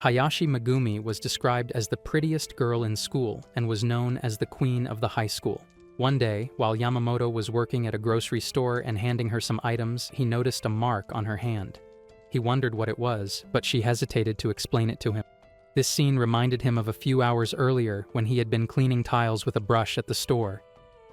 Hayashi Megumi was described as the prettiest girl in school and was known as the queen of the high school. One day, while Yamamoto was working at a grocery store and handing her some items, he noticed a mark on her hand. He wondered what it was, but she hesitated to explain it to him. This scene reminded him of a few hours earlier when he had been cleaning tiles with a brush at the store.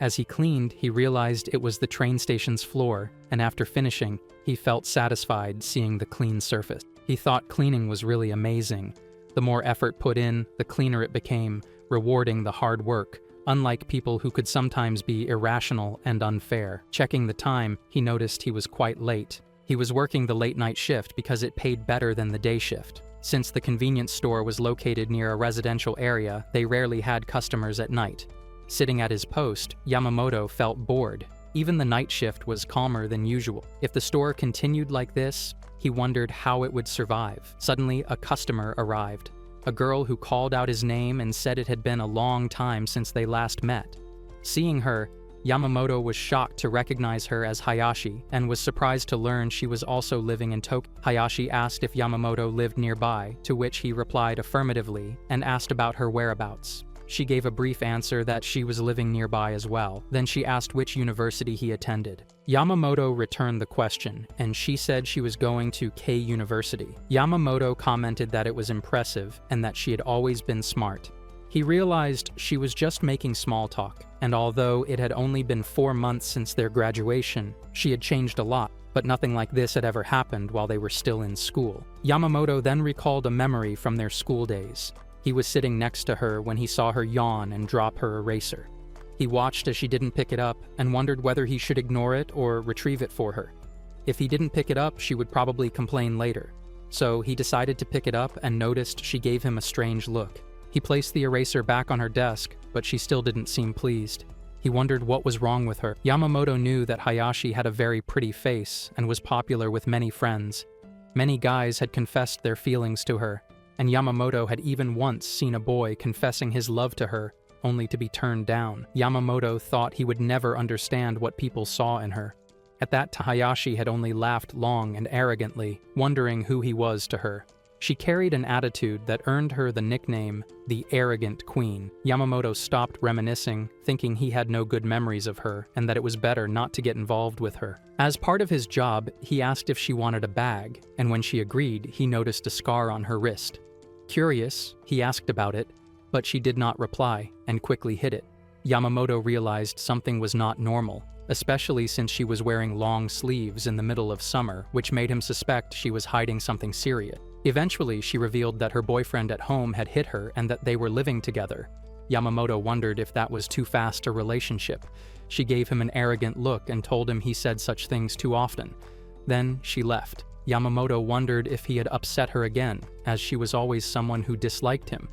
As he cleaned, he realized it was the train station's floor, and after finishing, he felt satisfied seeing the clean surface. He thought cleaning was really amazing. The more effort put in, the cleaner it became, rewarding the hard work, unlike people who could sometimes be irrational and unfair. Checking the time, he noticed he was quite late. He was working the late-night shift because it paid better than the day shift. Since the convenience store was located near a residential area, they rarely had customers at night. Sitting at his post, Yamamoto felt bored. Even the night shift was calmer than usual. If the store continued like this, he wondered how it would survive. Suddenly, a customer arrived. A girl who called out his name and said it had been a long time since they last met. Seeing her, Yamamoto was shocked to recognize her as Hayashi and was surprised to learn she was also living in Tokyo. Hayashi asked if Yamamoto lived nearby, to which he replied affirmatively and asked about her whereabouts. She gave a brief answer that she was living nearby as well. Then she asked which university he attended. Yamamoto returned the question, and she said she was going to K University. Yamamoto commented that it was impressive and that she had always been smart. He realized she was just making small talk, and although it had only been 4 months since their graduation, she had changed a lot, but nothing like this had ever happened while they were still in school. Yamamoto then recalled a memory from their school days. He was sitting next to her when he saw her yawn and drop her eraser. He watched as she didn't pick it up and wondered whether he should ignore it or retrieve it for her. If he didn't pick it up, she would probably complain later. So he decided to pick it up and noticed she gave him a strange look. He placed the eraser back on her desk, but she still didn't seem pleased. He wondered what was wrong with her. Yamamoto knew that Hayashi had a very pretty face and was popular with many friends. Many guys had confessed their feelings to her, and Yamamoto had even once seen a boy confessing his love to her, only to be turned down. Yamamoto thought he would never understand what people saw in her. At that time, Hayashi had only laughed long and arrogantly, wondering who he was to her. She carried an attitude that earned her the nickname, the Arrogant Queen. Yamamoto stopped reminiscing, thinking he had no good memories of her, and that it was better not to get involved with her. As part of his job, he asked if she wanted a bag, and when she agreed, he noticed a scar on her wrist. Curious, he asked about it, but she did not reply, and quickly hid it. Yamamoto realized something was not normal, especially since she was wearing long sleeves in the middle of summer, which made him suspect she was hiding something serious. Eventually, she revealed that her boyfriend at home had hit her and that they were living together. Yamamoto wondered if that was too fast a relationship. She gave him an arrogant look and told him he said such things too often. Then she left. Yamamoto wondered if he had upset her again, as she was always someone who disliked him,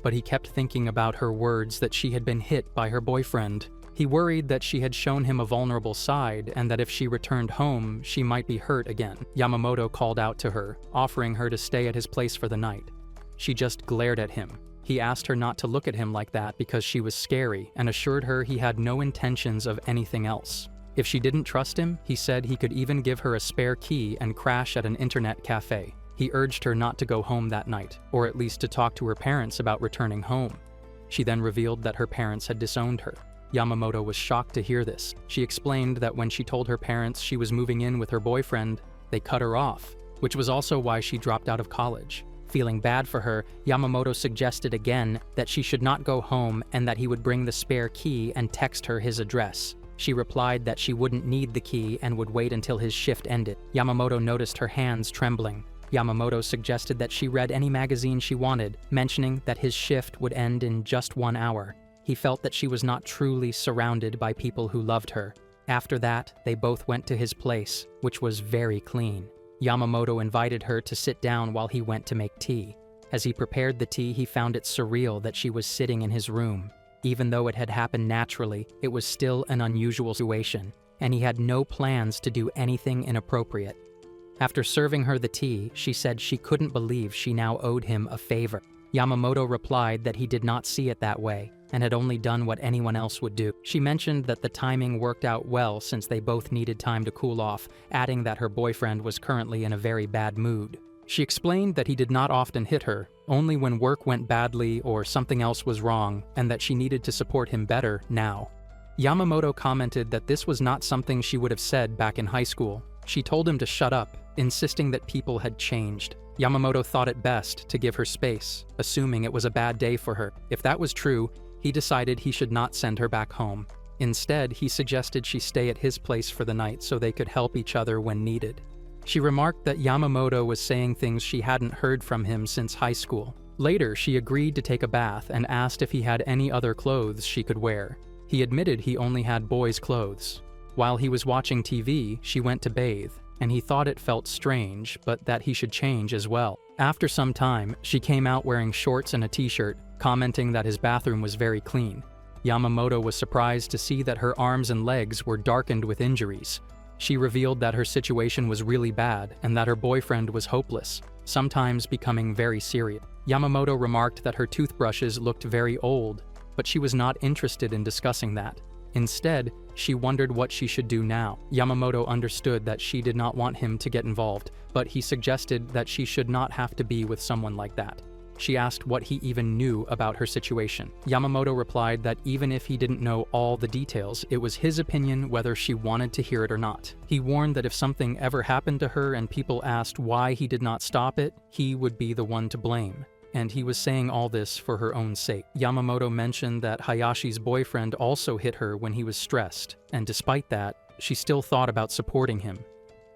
but he kept thinking about her words that she had been hit by her boyfriend. He worried that she had shown him a vulnerable side and that if she returned home, she might be hurt again. Yamamoto called out to her, offering her to stay at his place for the night. She just glared at him. He asked her not to look at him like that because she was scary and assured her he had no intentions of anything else. If she didn't trust him, he said he could even give her a spare key and crash at an internet cafe. He urged her not to go home that night, or at least to talk to her parents about returning home. She then revealed that her parents had disowned her. Yamamoto was shocked to hear this. She explained that when she told her parents she was moving in with her boyfriend, they cut her off, which was also why she dropped out of college. Feeling bad for her, Yamamoto suggested again that she should not go home and that he would bring the spare key and text her his address. She replied that she wouldn't need the key and would wait until his shift ended. Yamamoto noticed her hands trembling. Yamamoto suggested that she read any magazine she wanted, mentioning that his shift would end in just 1 hour. He felt that she was not truly surrounded by people who loved her. After that, they both went to his place, which was very clean. Yamamoto invited her to sit down while he went to make tea. As he prepared the tea, he found it surreal that she was sitting in his room. Even though it had happened naturally, it was still an unusual situation, and he had no plans to do anything inappropriate. After serving her the tea, she said she couldn't believe she now owed him a favor. Yamamoto replied that he did not see it that way, and had only done what anyone else would do. She mentioned that the timing worked out well since they both needed time to cool off, adding that her boyfriend was currently in a very bad mood. She explained that he did not often hit her, only when work went badly or something else was wrong, and that she needed to support him better now. Yamamoto commented that this was not something she would have said back in high school. She told him to shut up, insisting that people had changed. Yamamoto thought it best to give her space, assuming it was a bad day for her. If that was true, he decided he should not send her back home. Instead, he suggested she stay at his place for the night so they could help each other when needed. She remarked that Yamamoto was saying things she hadn't heard from him since high school. Later, she agreed to take a bath and asked if he had any other clothes she could wear. He admitted he only had boys' clothes. While he was watching TV, she went to bathe, and he thought it felt strange, but that he should change as well. After some time, she came out wearing shorts and a t-shirt, commenting that his bathroom was very clean. Yamamoto was surprised to see that her arms and legs were darkened with injuries. She revealed that her situation was really bad and that her boyfriend was hopeless, sometimes becoming very serious. Yamamoto remarked that her toothbrushes looked very old, but she was not interested in discussing that. Instead, she wondered what she should do now. Yamamoto understood that she did not want him to get involved, but he suggested that she should not have to be with someone like that. She asked what he even knew about her situation. Yamamoto replied that even if he didn't know all the details, it was his opinion whether she wanted to hear it or not. He warned that if something ever happened to her and people asked why he did not stop it, he would be the one to blame. And he was saying all this for her own sake. Yamamoto mentioned that Hayashi's boyfriend also hit her when he was stressed, and despite that, she still thought about supporting him.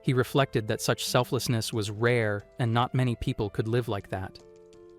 He reflected that such selflessness was rare and not many people could live like that.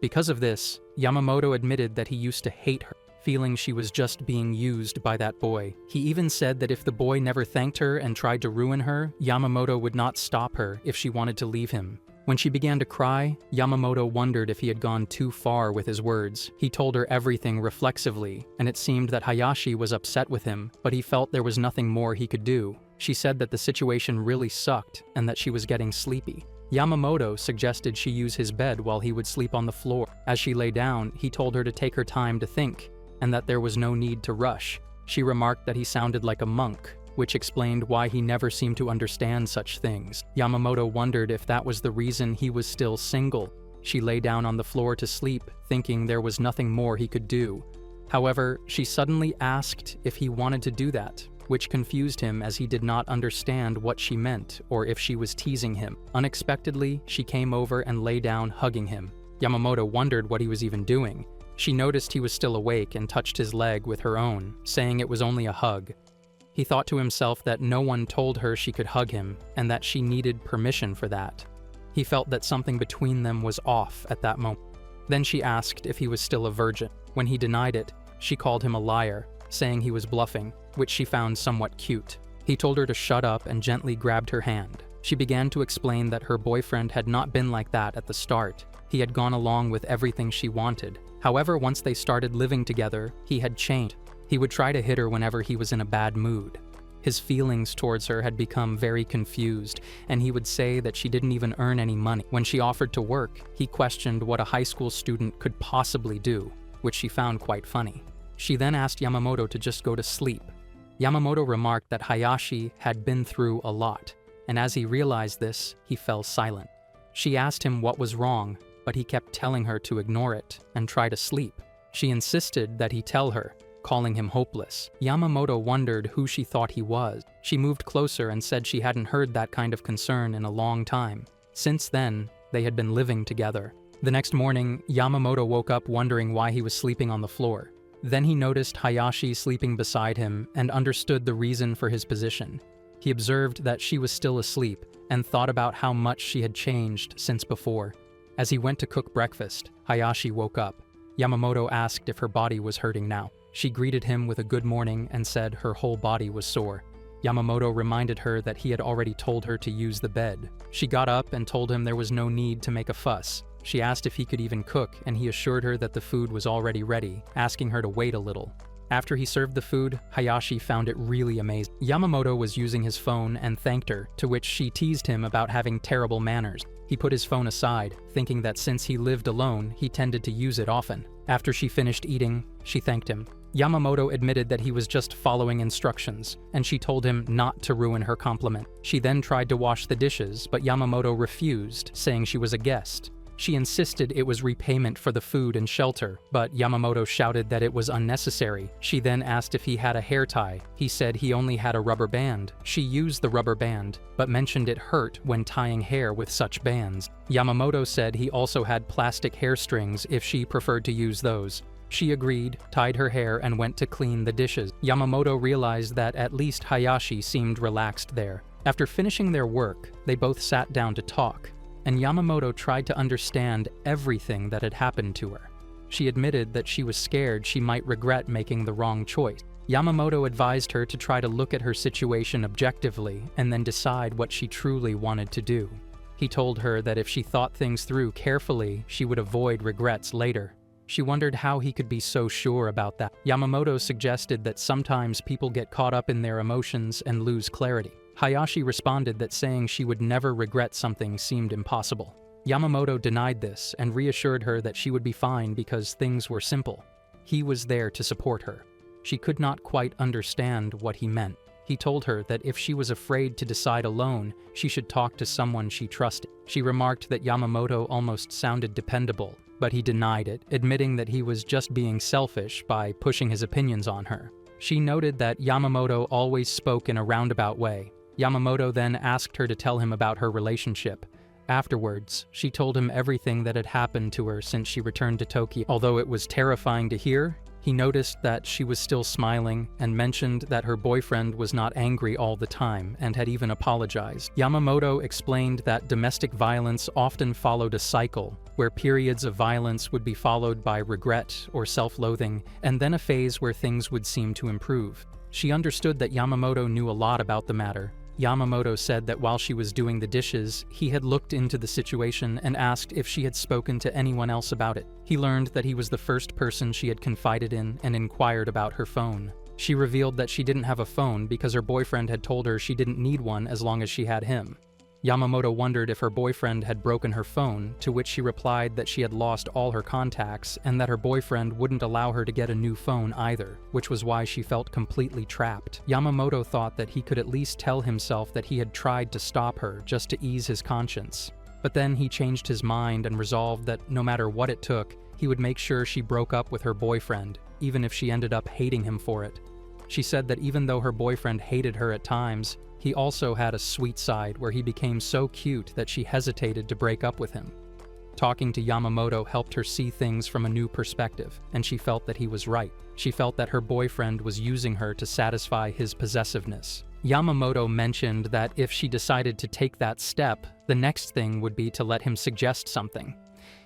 Because of this, Yamamoto admitted that he used to hate her, feeling she was just being used by that boy. He even said that if the boy never thanked her and tried to ruin her, Yamamoto would not stop her if she wanted to leave him. When she began to cry, Yamamoto wondered if he had gone too far with his words. He told her everything reflexively, and it seemed that Hayashi was upset with him, but he felt there was nothing more he could do. She said that the situation really sucked and that she was getting sleepy. Yamamoto suggested she use his bed while he would sleep on the floor. As she lay down, he told her to take her time to think, and that there was no need to rush. She remarked that he sounded like a monk, which explained why he never seemed to understand such things. Yamamoto wondered if that was the reason he was still single. She lay down on the floor to sleep, thinking there was nothing more he could do. However, she suddenly asked if he wanted to do that, which confused him as he did not understand what she meant or if she was teasing him. Unexpectedly, she came over and lay down hugging him. Yamamoto wondered what he was even doing. She noticed he was still awake and touched his leg with her own, saying it was only a hug. He thought to himself that no one told her she could hug him and that she needed permission for that. He felt that something between them was off at that moment. Then she asked if he was still a virgin. When he denied it, she called him a liar, saying he was bluffing, which she found somewhat cute. He told her to shut up and gently grabbed her hand. She began to explain that her boyfriend had not been like that at the start. He had gone along with everything she wanted. However, once they started living together, he had changed. He would try to hit her whenever he was in a bad mood. His feelings towards her had become very confused, and he would say that she didn't even earn any money. When she offered to work, he questioned what a high school student could possibly do, which she found quite funny. She then asked Yamamoto to just go to sleep. Yamamoto remarked that Hayashi had been through a lot, and as he realized this, he fell silent. She asked him what was wrong, but he kept telling her to ignore it and try to sleep. She insisted that he tell her, calling him hopeless. Yamamoto wondered who she thought he was. She moved closer and said she hadn't heard that kind of concern in a long time. Since then, they had been living together. The next morning, Yamamoto woke up wondering why he was sleeping on the floor. Then he noticed Hayashi sleeping beside him and understood the reason for his position. He observed that she was still asleep and thought about how much she had changed since before. As he went to cook breakfast, Hayashi woke up. Yamamoto asked if her body was hurting now. She greeted him with a good morning and said her whole body was sore. Yamamoto reminded her that he had already told her to use the bed. She got up and told him there was no need to make a fuss. She asked if he could even cook, and he assured her that the food was already ready, asking her to wait a little. After he served the food, Hayashi found it really amazing. Yamamoto was using his phone and thanked her, to which she teased him about having terrible manners. He put his phone aside, thinking that since he lived alone, he tended to use it often. After she finished eating, she thanked him. Yamamoto admitted that he was just following instructions, and she told him not to ruin her compliment. She then tried to wash the dishes, but Yamamoto refused, saying she was a guest. She insisted it was repayment for the food and shelter, but Yamamoto shouted that it was unnecessary. She then asked if he had a hair tie. He said he only had a rubber band. She used the rubber band, but mentioned it hurt when tying hair with such bands. Yamamoto said he also had plastic hair strings if she preferred to use those. She agreed, tied her hair, and went to clean the dishes. Yamamoto realized that at least Hayashi seemed relaxed there. After finishing their work, they both sat down to talk, and Yamamoto tried to understand everything that had happened to her. She admitted that she was scared she might regret making the wrong choice. Yamamoto advised her to try to look at her situation objectively and then decide what she truly wanted to do. He told her that if she thought things through carefully, she would avoid regrets later. She wondered how he could be so sure about that. Yamamoto suggested that sometimes people get caught up in their emotions and lose clarity. Hayashi responded that saying she would never regret something seemed impossible. Yamamoto denied this and reassured her that she would be fine because things were simple. He was there to support her. She could not quite understand what he meant. He told her that if she was afraid to decide alone, she should talk to someone she trusted. She remarked that Yamamoto almost sounded dependable, but he denied it, admitting that he was just being selfish by pushing his opinions on her. She noted that Yamamoto always spoke in a roundabout way. Yamamoto then asked her to tell him about her relationship. Afterwards, she told him everything that had happened to her since she returned to Tokyo. Although it was terrifying to hear, he noticed that she was still smiling and mentioned that her boyfriend was not angry all the time and had even apologized. Yamamoto explained that domestic violence often followed a cycle, where periods of violence would be followed by regret or self-loathing, and then a phase where things would seem to improve. She understood that Yamamoto knew a lot about the matter. Yamamoto said that while she was doing the dishes, he had looked into the situation and asked if she had spoken to anyone else about it. He learned that he was the first person she had confided in and inquired about her phone. She revealed that she didn't have a phone because her boyfriend had told her she didn't need one as long as she had him. Yamamoto wondered if her boyfriend had broken her phone, to which she replied that she had lost all her contacts and that her boyfriend wouldn't allow her to get a new phone either, which was why she felt completely trapped. Yamamoto thought that he could at least tell himself that he had tried to stop her just to ease his conscience. But then he changed his mind and resolved that no matter what it took, he would make sure she broke up with her boyfriend, even if she ended up hating him for it. She said that even though her boyfriend hated her at times, he also had a sweet side where he became so cute that she hesitated to break up with him. Talking to Yamamoto helped her see things from a new perspective, and she felt that he was right. She felt that her boyfriend was using her to satisfy his possessiveness. Yamamoto mentioned that if she decided to take that step, the next thing would be to let him suggest something.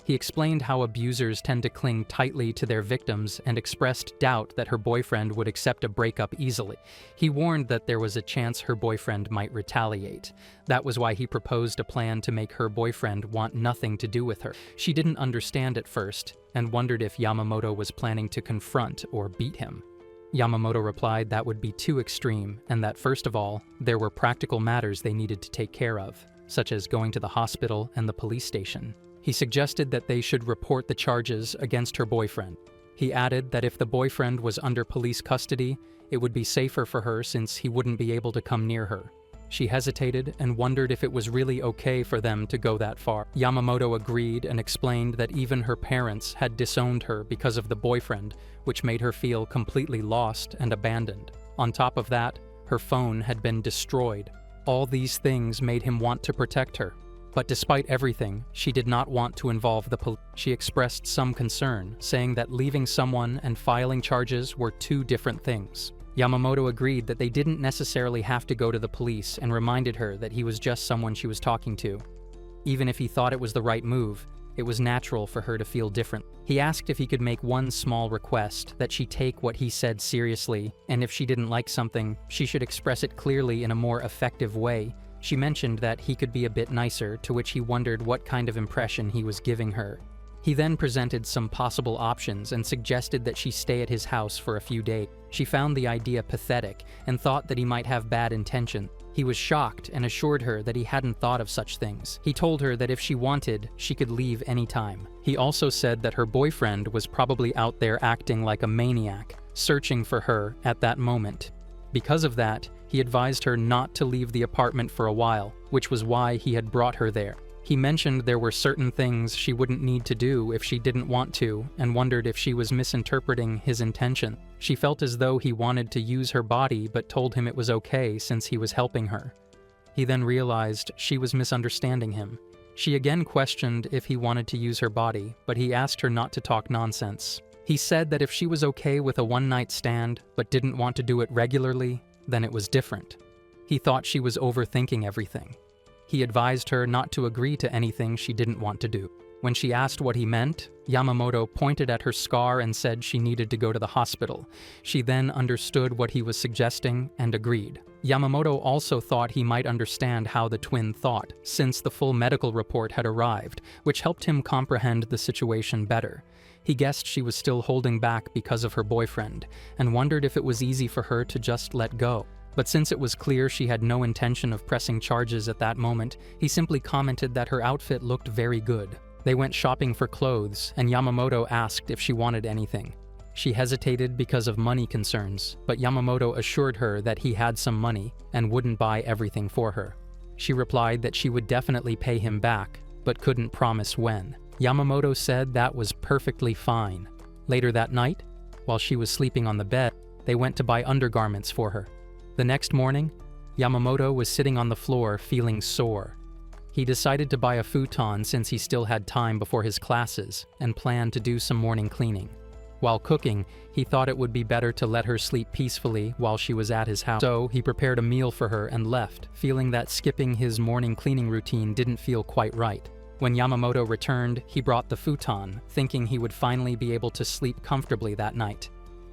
He explained how abusers tend to cling tightly to their victims and expressed doubt that her boyfriend would accept a breakup easily. He warned that there was a chance her boyfriend might retaliate. That was why he proposed a plan to make her boyfriend want nothing to do with her. She didn't understand at first and wondered if Yamamoto was planning to confront or beat him. Yamamoto replied that would be too extreme and that first of all, there were practical matters they needed to take care of, such as going to the hospital and the police station. He suggested that they should report the charges against her boyfriend. He added that if the boyfriend was under police custody, it would be safer for her since he wouldn't be able to come near her. She hesitated and wondered if it was really okay for them to go that far. Yamamoto agreed and explained that even her parents had disowned her because of the boyfriend, which made her feel completely lost and abandoned. On top of that, her phone had been destroyed. All these things made him want to protect her. But despite everything, she did not want to involve the police. She expressed some concern, saying that leaving someone and filing charges were two different things. Yamamoto agreed that they didn't necessarily have to go to the police and reminded her that he was just someone she was talking to. Even if he thought it was the right move, it was natural for her to feel different. He asked if he could make one small request, that she take what he said seriously, and if she didn't like something, she should express it clearly in a more effective way. She mentioned that he could be a bit nicer, to which he wondered what kind of impression he was giving her. He then presented some possible options and suggested that she stay at his house for a few days. She found the idea pathetic and thought that he might have bad intention. He was shocked and assured her that he hadn't thought of such things. He told her that if she wanted, she could leave anytime. He also said that her boyfriend was probably out there acting like a maniac, searching for her at that moment. Because of that, he advised her not to leave the apartment for a while, which was why he had brought her there. He mentioned there were certain things she wouldn't need to do if she didn't want to, and wondered if she was misinterpreting his intention. She felt as though he wanted to use her body but told him it was okay since he was helping her. He then realized she was misunderstanding him. She again questioned if he wanted to use her body, but he asked her not to talk nonsense. He said that if she was okay with a one-night stand but didn't want to do it regularly, then it was different. He thought she was overthinking everything. He advised her not to agree to anything she didn't want to do. When she asked what he meant, Yamamoto pointed at her scar and said she needed to go to the hospital. She then understood what he was suggesting and agreed. Yamamoto also thought he might understand how the twin thought, since the full medical report had arrived, which helped him comprehend the situation better. He guessed she was still holding back because of her boyfriend, and wondered if it was easy for her to just let go. But since it was clear she had no intention of pressing charges at that moment, he simply commented that her outfit looked very good. They went shopping for clothes, and Yamamoto asked if she wanted anything. She hesitated because of money concerns, but Yamamoto assured her that he had some money and wouldn't buy everything for her. She replied that she would definitely pay him back, but couldn't promise when. Yamamoto said that was perfectly fine. Later that night, while she was sleeping on the bed, they went to buy undergarments for her. The next morning, Yamamoto was sitting on the floor feeling sore. He decided to buy a futon since he still had time before his classes and planned to do some morning cleaning. While cooking, he thought it would be better to let her sleep peacefully while she was at his house. So he prepared a meal for her and left, feeling that skipping his morning cleaning routine didn't feel quite right. When Yamamoto returned, he brought the futon, thinking he would finally be able to sleep comfortably that night.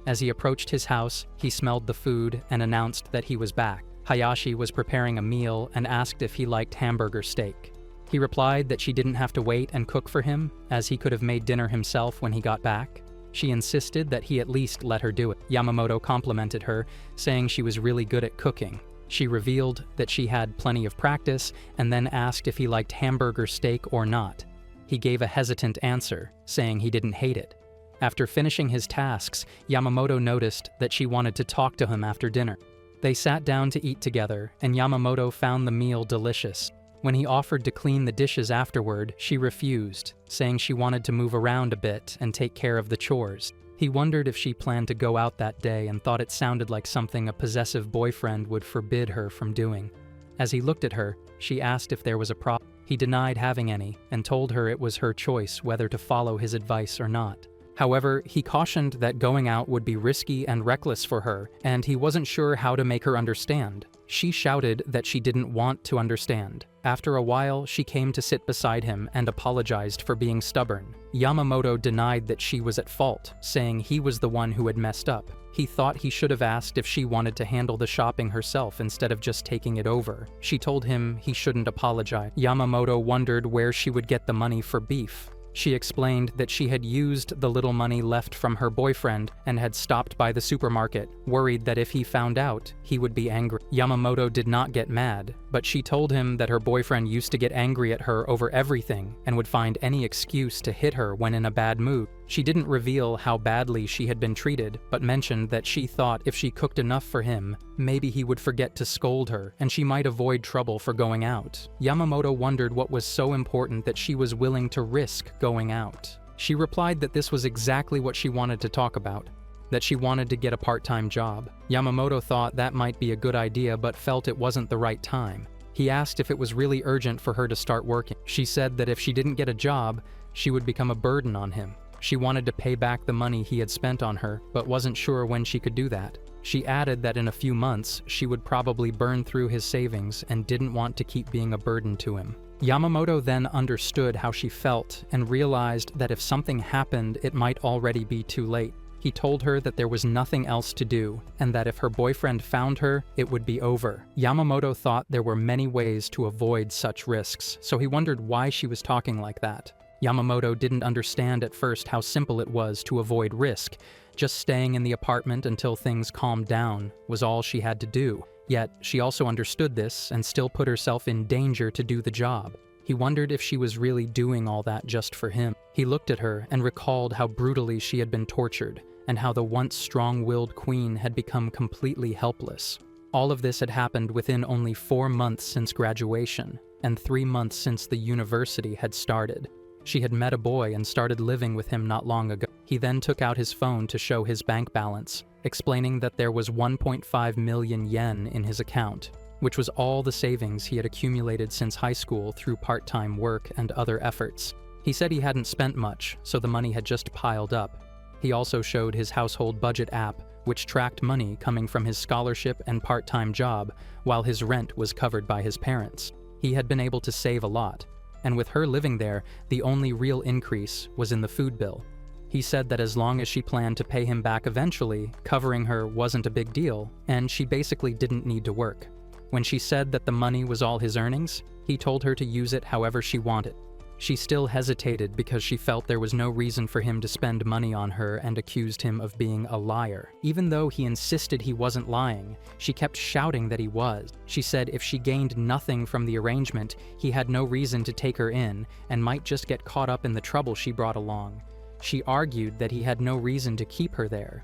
As he approached his house, he smelled the food and announced that he was back. Hayashi was preparing a meal and asked if he liked hamburger steak. He replied that she didn't have to wait and cook for him, as he could have made dinner himself when he got back. She insisted that he at least let her do it. Yamamoto complimented her, saying she was really good at cooking. She revealed that she had plenty of practice and then asked if he liked hamburger steak or not. He gave a hesitant answer, saying he didn't hate it. After finishing his tasks, Yamamoto noticed that she wanted to talk to him after dinner. They sat down to eat together, and Yamamoto found the meal delicious. When he offered to clean the dishes afterward, she refused, saying she wanted to move around a bit and take care of the chores. He wondered if she planned to go out that day and thought it sounded like something a possessive boyfriend would forbid her from doing. As he looked at her, she asked if there was a problem. He denied having any and told her it was her choice whether to follow his advice or not. However, he cautioned that going out would be risky and reckless for her, and he wasn't sure how to make her understand. She shouted that she didn't want to understand. After a while, she came to sit beside him and apologized for being stubborn. Yamamoto denied that she was at fault, saying he was the one who had messed up. He thought he should have asked if she wanted to handle the shopping herself instead of just taking it over. She told him he shouldn't apologize. Yamamoto wondered where she would get the money for beef. She explained that she had used the little money left from her boyfriend and had stopped by the supermarket, worried that if he found out, he would be angry. Yamamoto did not get mad, but she told him that her boyfriend used to get angry at her over everything and would find any excuse to hit her when in a bad mood. She didn't reveal how badly she had been treated, but mentioned that she thought if she cooked enough for him, maybe he would forget to scold her, and she might avoid trouble for going out. Yamamoto wondered what was so important that she was willing to risk going out. She replied that this was exactly what she wanted to talk about, that she wanted to get a part-time job. Yamamoto thought that might be a good idea, but felt it wasn't the right time. He asked if it was really urgent for her to start working. She said that if she didn't get a job, she would become a burden on him. She wanted to pay back the money he had spent on her, but wasn't sure when she could do that. She added that in a few months, she would probably burn through his savings and didn't want to keep being a burden to him. Yamamoto then understood how she felt and realized that if something happened, it might already be too late. He told her that there was nothing else to do, and that if her boyfriend found her, it would be over. Yamamoto thought there were many ways to avoid such risks, so he wondered why she was talking like that. Yamamoto didn't understand at first how simple it was to avoid risk. Just staying in the apartment until things calmed down was all she had to do. Yet, she also understood this and still put herself in danger to do the job. He wondered if she was really doing all that just for him. He looked at her and recalled how brutally she had been tortured, and how the once strong-willed queen had become completely helpless. All of this had happened within only 4 months since graduation, and 3 months since the university had started. She had met a boy and started living with him not long ago. He then took out his phone to show his bank balance, explaining that there was 1.5 million yen in his account, which was all the savings he had accumulated since high school through part-time work and other efforts. He said he hadn't spent much, so the money had just piled up. He also showed his household budget app, which tracked money coming from his scholarship and part-time job, while his rent was covered by his parents. He had been able to save a lot, and with her living there, the only real increase was in the food bill. He said that as long as she planned to pay him back eventually, covering her wasn't a big deal, and she basically didn't need to work. When she said that the money was all his earnings, he told her to use it however she wanted. She still hesitated because she felt there was no reason for him to spend money on her and accused him of being a liar. Even though he insisted he wasn't lying, she kept shouting that he was. She said if she gained nothing from the arrangement, he had no reason to take her in and might just get caught up in the trouble she brought along. She argued that he had no reason to keep her there.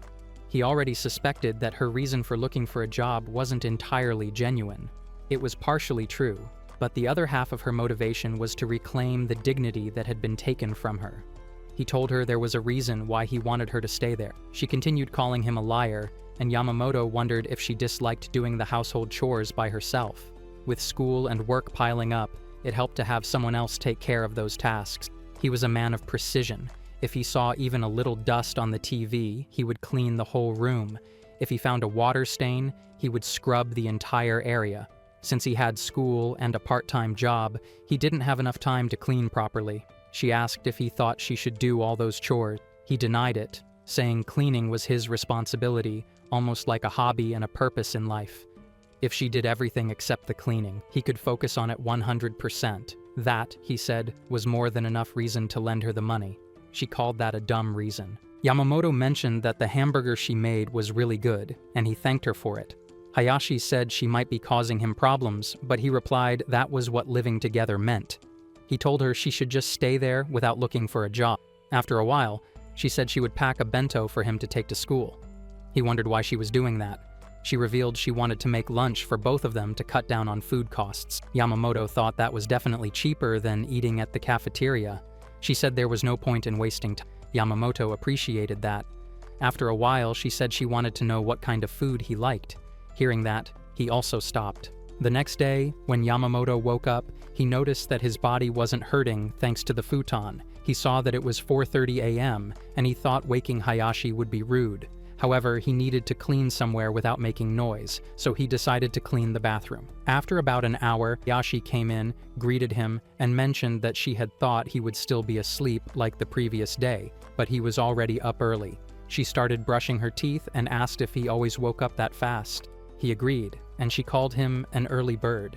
He already suspected that her reason for looking for a job wasn't entirely genuine. It was partially true, but the other half of her motivation was to reclaim the dignity that had been taken from her. He told her there was a reason why he wanted her to stay there. She continued calling him a liar, and Yamamoto wondered if she disliked doing the household chores by herself. With school and work piling up, it helped to have someone else take care of those tasks. He was a man of precision. If he saw even a little dust on the TV, he would clean the whole room. If he found a water stain, he would scrub the entire area. Since he had school and a part-time job, he didn't have enough time to clean properly. She asked if he thought she should do all those chores. He denied it, saying cleaning was his responsibility, almost like a hobby and a purpose in life. If she did everything except the cleaning, he could focus on it 100%. That, he said, was more than enough reason to lend her the money. She called that a dumb reason. Yamamoto mentioned that the hamburger she made was really good, and he thanked her for it. Hayashi said she might be causing him problems, but he replied that was what living together meant. He told her she should just stay there without looking for a job. After a while, she said she would pack a bento for him to take to school. He wondered why she was doing that. She revealed she wanted to make lunch for both of them to cut down on food costs. Yamamoto thought that was definitely cheaper than eating at the cafeteria. She said there was no point in wasting time. Yamamoto appreciated that. After a while, she said she wanted to know what kind of food he liked. Hearing that, he also stopped. The next day, when Yamamoto woke up, he noticed that his body wasn't hurting thanks to the futon. He saw that it was 4:30 a.m., and he thought waking Hayashi would be rude. However, he needed to clean somewhere without making noise, so he decided to clean the bathroom. After about an hour, Hayashi came in, greeted him, and mentioned that she had thought he would still be asleep like the previous day, but he was already up early. She started brushing her teeth and asked if he always woke up that fast. He agreed, and she called him an early bird.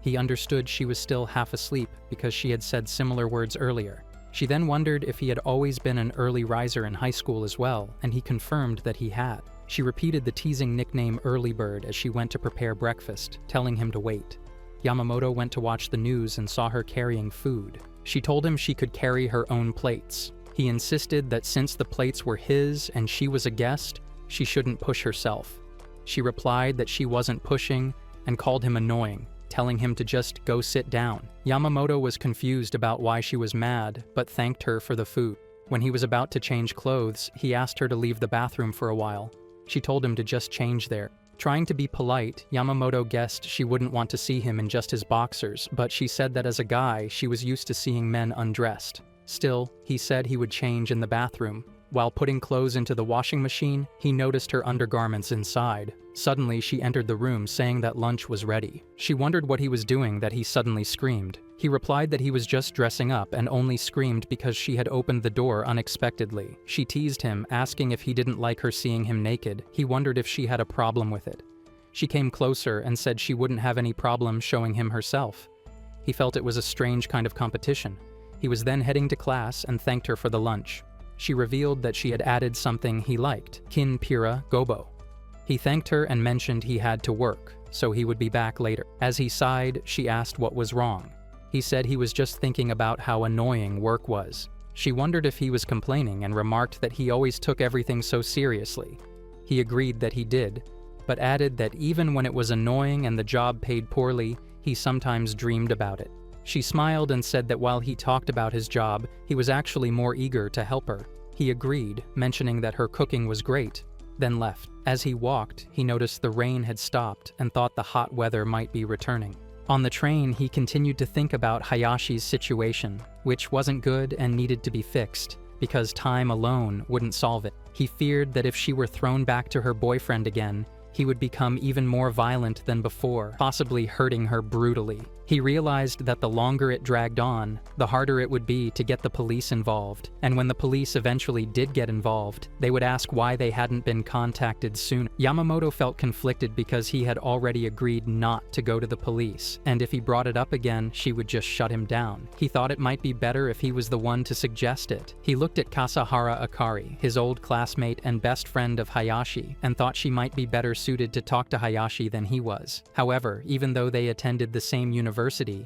He understood she was still half asleep because she had said similar words earlier. She then wondered if he had always been an early riser in high school as well, and he confirmed that he had. She repeated the teasing nickname Early Bird as she went to prepare breakfast, telling him to wait. Yamamoto went to watch the news and saw her carrying food. She told him she could carry her own plates. He insisted that since the plates were his and she was a guest, she shouldn't push herself. She replied that she wasn't pushing and called him annoying, telling him to just go sit down. Yamamoto was confused about why she was mad, but thanked her for the food. When he was about to change clothes, he asked her to leave the bathroom for a while. She told him to just change there. Trying to be polite, Yamamoto guessed she wouldn't want to see him in just his boxers, but she said that as a guy, she was used to seeing men undressed. Still, he said he would change in the bathroom. While putting clothes into the washing machine, he noticed her undergarments inside. Suddenly, she entered the room saying that lunch was ready. She wondered what he was doing that he suddenly screamed. He replied that he was just dressing up and only screamed because she had opened the door unexpectedly. She teased him, asking if he didn't like her seeing him naked. He wondered if she had a problem with it. She came closer and said she wouldn't have any problem showing him herself. He felt it was a strange kind of competition. He was then heading to class and thanked her for the lunch. She revealed that she had added something he liked, kin pira gobo. He thanked her and mentioned he had to work, so he would be back later. As he sighed, she asked what was wrong. He said he was just thinking about how annoying work was. She wondered if he was complaining and remarked that he always took everything so seriously. He agreed that he did, but added that even when it was annoying and the job paid poorly, he sometimes dreamed about it. She smiled and said that while he talked about his job, he was actually more eager to help her. He agreed, mentioning that her cooking was great, then left. As he walked, he noticed the rain had stopped and thought the hot weather might be returning. On the train, he continued to think about Hayashi's situation, which wasn't good and needed to be fixed, because time alone wouldn't solve it. He feared that if she were thrown back to her boyfriend again, he would become even more violent than before, possibly hurting her brutally. He realized that the longer it dragged on, the harder it would be to get the police involved, and when the police eventually did get involved, they would ask why they hadn't been contacted sooner. Yamamoto felt conflicted because he had already agreed not to go to the police, and if he brought it up again, she would just shut him down. He thought it might be better if he was the one to suggest it. He looked at Kasahara Akari, his old classmate and best friend of Hayashi, and thought she might be better suited to talk to Hayashi than he was. However, even though they attended the same university,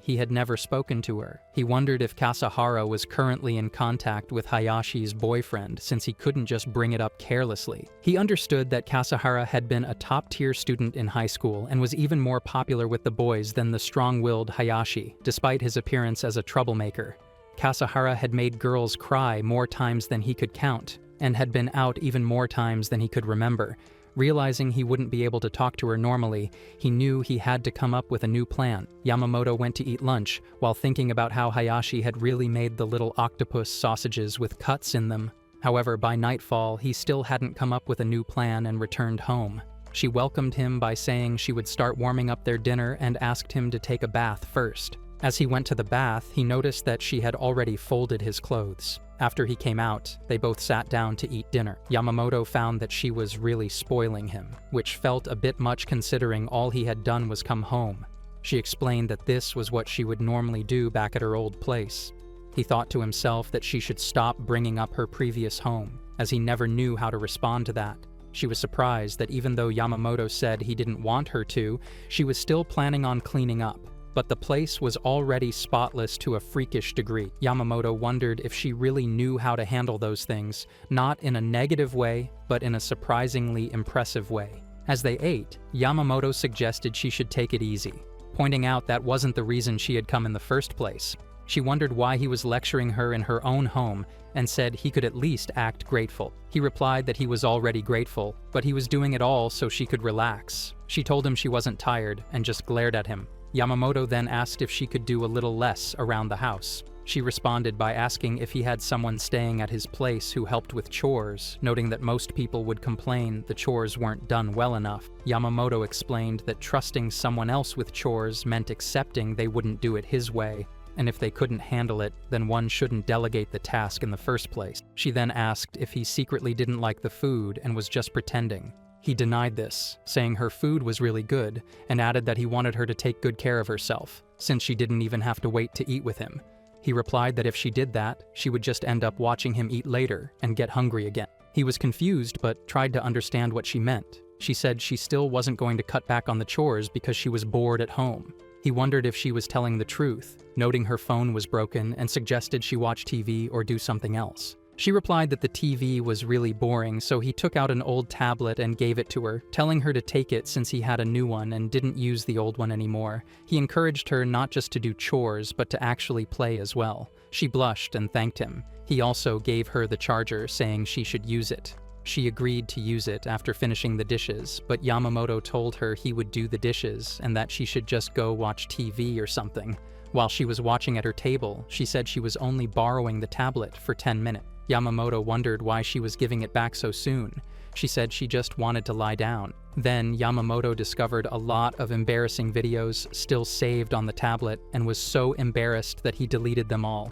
he had never spoken to her. He wondered if Kasahara was currently in contact with Hayashi's boyfriend, since he couldn't just bring it up carelessly. He understood that Kasahara had been a top-tier student in high school and was even more popular with the boys than the strong-willed Hayashi, despite his appearance as a troublemaker. Kasahara had made girls cry more times than he could count, and had been out even more times than he could remember. Realizing he wouldn't be able to talk to her normally, he knew he had to come up with a new plan. Yamamoto went to eat lunch, while thinking about how Hayashi had really made the little octopus sausages with cuts in them. However, by nightfall, he still hadn't come up with a new plan and returned home. She welcomed him by saying she would start warming up their dinner and asked him to take a bath first. As he went to the bath, he noticed that she had already folded his clothes. After he came out, they both sat down to eat dinner. Yamamoto found that she was really spoiling him, which felt a bit much considering all he had done was come home. She explained that this was what she would normally do back at her old place. He thought to himself that she should stop bringing up her previous home, as he never knew how to respond to that. She was surprised that even though Yamamoto said he didn't want her to, she was still planning on cleaning up. But the place was already spotless to a freakish degree. Yamamoto wondered if she really knew how to handle those things, not in a negative way, but in a surprisingly impressive way. As they ate, Yamamoto suggested she should take it easy, pointing out that wasn't the reason she had come in the first place. She wondered why he was lecturing her in her own home, and said he could at least act grateful. He replied that he was already grateful, but he was doing it all so she could relax. She told him she wasn't tired, and just glared at him. Yamamoto then asked if she could do a little less around the house. She responded by asking if he had someone staying at his place who helped with chores, noting that most people would complain the chores weren't done well enough. Yamamoto explained that trusting someone else with chores meant accepting they wouldn't do it his way, and if they couldn't handle it, then one shouldn't delegate the task in the first place. She then asked if he secretly didn't like the food and was just pretending. He denied this, saying her food was really good, and added that he wanted her to take good care of herself, since she didn't even have to wait to eat with him. He replied that if she did that, she would just end up watching him eat later and get hungry again. He was confused but tried to understand what she meant. She said she still wasn't going to cut back on the chores because she was bored at home. He wondered if she was telling the truth, noting her phone was broken, and suggested she watch TV or do something else. She replied that the TV was really boring, so he took out an old tablet and gave it to her, telling her to take it since he had a new one and didn't use the old one anymore. He encouraged her not just to do chores, but to actually play as well. She blushed and thanked him. He also gave her the charger, saying she should use it. She agreed to use it after finishing the dishes, but Yamamoto told her he would do the dishes and that she should just go watch TV or something. While she was watching at her table, she said she was only borrowing the tablet for 10 minutes. Yamamoto wondered why she was giving it back so soon. She said she just wanted to lie down. Then Yamamoto discovered a lot of embarrassing videos still saved on the tablet and was so embarrassed that he deleted them all.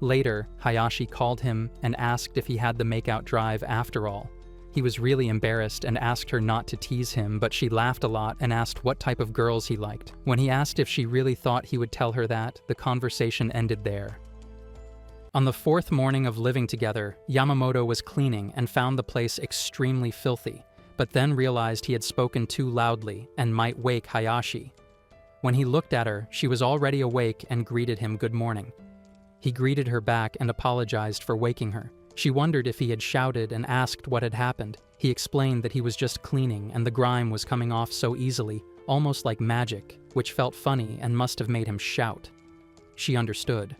Later, Hayashi called him and asked if he had the makeout drive after all. He was really embarrassed and asked her not to tease him, but she laughed a lot and asked what type of girls he liked. When he asked if she really thought he would tell her that, the conversation ended there. On the fourth morning of living together, Yamamoto was cleaning and found the place extremely filthy, but then realized he had spoken too loudly and might wake Hayashi. When he looked at her, she was already awake and greeted him good morning. He greeted her back and apologized for waking her. She wondered if he had shouted and asked what had happened. He explained that he was just cleaning and the grime was coming off so easily, almost like magic, which felt funny and must have made him shout. She understood.